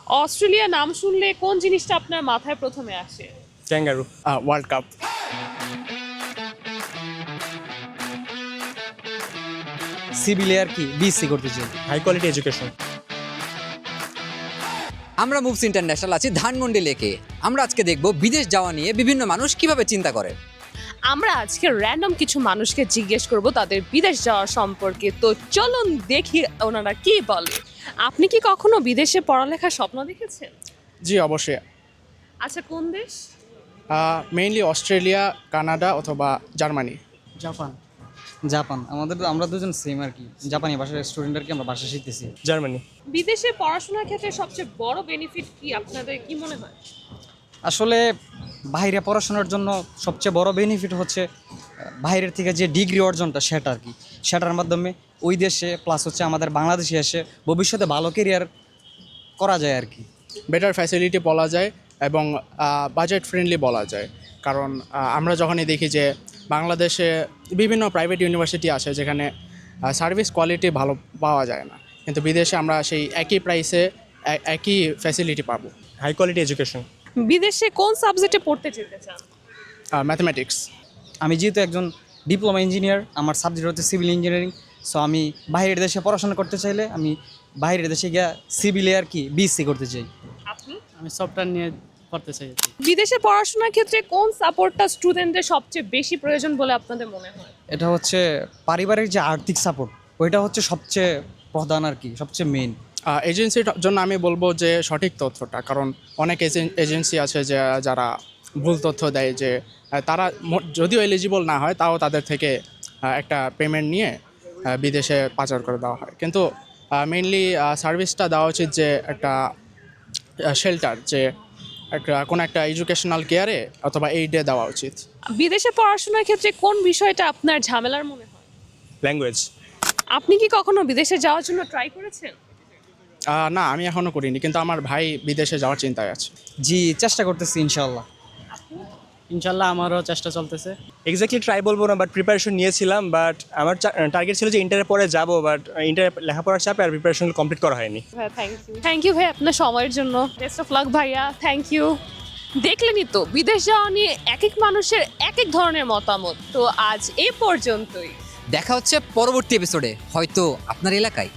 Australia নাম শুনলে কোন জিনিসটা আপনার মাথায় প্রথমে আসে? Kangaroo. World cup. Civil air কি বিএসসি করতে চাই। High quality education. আমরা মুভস ইন্টারন্যাশনাল আছি ধানমন্ডি লেকে। আমরা আজকে দেখব বিদেশ যাওয়া নিয়ে বিভিন্ন মানুষ কিভাবে চিন্তা করে। আমরা আজকে র্যান্ডম কিছু মানুষকে জিজ্ঞেস করব তাদের বিদেশ যাওয়া সম্পর্কে। তো চলুন দেখি ওনারা কি বলে। আপনি কি কখনো বিদেশে পড়ালেখার স্বপ্ন দেখেছেন? জি অবশ্যই। আচ্ছা, কোন দেশ? মেইনলি অস্ট্রেলিয়া, কানাডা অথবা জার্মানি। জাপান আমরা দুজন সেম আর কি, জাপানি ভাষার স্টুডেন্ট আর কি, আমরা ভাষা শিখতেছি। জার্মানি। বিদেশে পড়াশোনার ক্ষেত্রে সবচেয়ে বড় বেনিফিট কি আপনাদের কি মনে হয়? আসলে বাইরে পড়াশোনার জন্য সবচেয়ে বড় বেনিফিট হচ্ছে বাইরের থেকে যে ডিগ্রি অর্জনটা সেটা আর কি, সেটার মাধ্যমে ওই দেশে প্লাস হচ্ছে আমাদের বাংলাদেশে এসে ভবিষ্যতে ভালো কেরিয়ার করা যায় আর কি। বেটার ফ্যাসিলিটি বলা যায় এবং বাজেট ফ্রেন্ডলি বলা যায়। কারণ আমরা যখনই দেখি যে বাংলাদেশে বিভিন্ন প্রাইভেট ইউনিভার্সিটি আছে যেখানে সার্ভিস কোয়ালিটি ভালো পাওয়া যায় না, কিন্তু বিদেশে আমরা সেই একই প্রাইসে একই ফ্যাসিলিটি পাবো। High quality education. বিদেশে কোন সাবজেক্টে পড়তে যেতে চান? ম্যাথমেটিক্স। আমি যেহেতু একজন ডিপ্লোমা ইঞ্জিনিয়ার, আমার সাবজেক্ট হচ্ছে সিভিল ইঞ্জিনিয়ারিং, সো আমি বাইরের দেশে পড়াশোনা করতে চাইলে আমি বাইরের দেশে গিয়ে সিভিল এয়ার কি বিএসসি করতে চাই। আপনি? আমি সফটওয়্যার নিয়ে পড়তে চাই। বিদেশে পড়াশোনার ক্ষেত্রে কোন সাপোর্টটা স্টুডেন্টদের সবচেয়ে বেশি প্রয়োজন বলে আপনাদের মনে হয়? এটা হচ্ছে পারিবারিক যে আর্থিক সাপোর্ট, ওইটা হচ্ছে সবচেয়ে প্রধান আর কি, সবচেয়ে মেইন। এজেন্সির জন্য আমি বলবো যে সঠিক তথ্যটা, কারণ অনেক এজেন্সি আছে যে যারা ভুল তথ্য দেয় যে তারা যদিও এলিজিবল না হয় তাও তাদের থেকে একটা পেমেন্ট নিয়ে বিদেশে পাচার করে দেওয়া হয়। কিন্তু মেইনলি সার্ভিসটা দেওয়া উচিত যে একটা শেল্টার, যে কোনো একটা এডুকেশনাল কেয়ারে অথবা এইডে দেওয়া উচিত। বিদেশে পড়াশোনার ক্ষেত্রে কোন বিষয়টা আপনার ঝামেলার মনে হয়? ল্যাঙ্গুয়েজ। আপনি কি কখনো বিদেশে যাওয়ার জন্য ট্রাই করেছেন? না, আমি এখনও করিনি, কিন্তু আমার ভাই বিদেশে যাওয়ার চিন্তায় আছে। জি, চেষ্টা করতেছি ইনশাল্লাহ। ইনশাল্লাহ আমারও চেষ্টা চলতেছে। এক্স্যাক্টলি ট্রাই বলবো না, বাট প্রিপারেশন নিয়েছিলাম। বাট আমার টার্গেট ছিল যে ইন্টারের পরে যাবো, বাট ইন্টার লেখাপড়ার চাপে আর প্রিপারেশন কমপ্লিট করা হয়নি। ভাইয়া থ্যাংক ইউ ভাই আপনার সময়ের জন্য। বেস্ট অফ লাক ভাইয়া, থ্যাংক ইউ। দেখলেনই তো বিদেশ যাওয়া নিয়ে এক এক মানুষের এক এক ধরনের মতামত। তো আজ এই পর্যন্তই। দেখা হচ্ছে পরবর্তী এপিসোডে, হয়তো আপনার এলাকায়।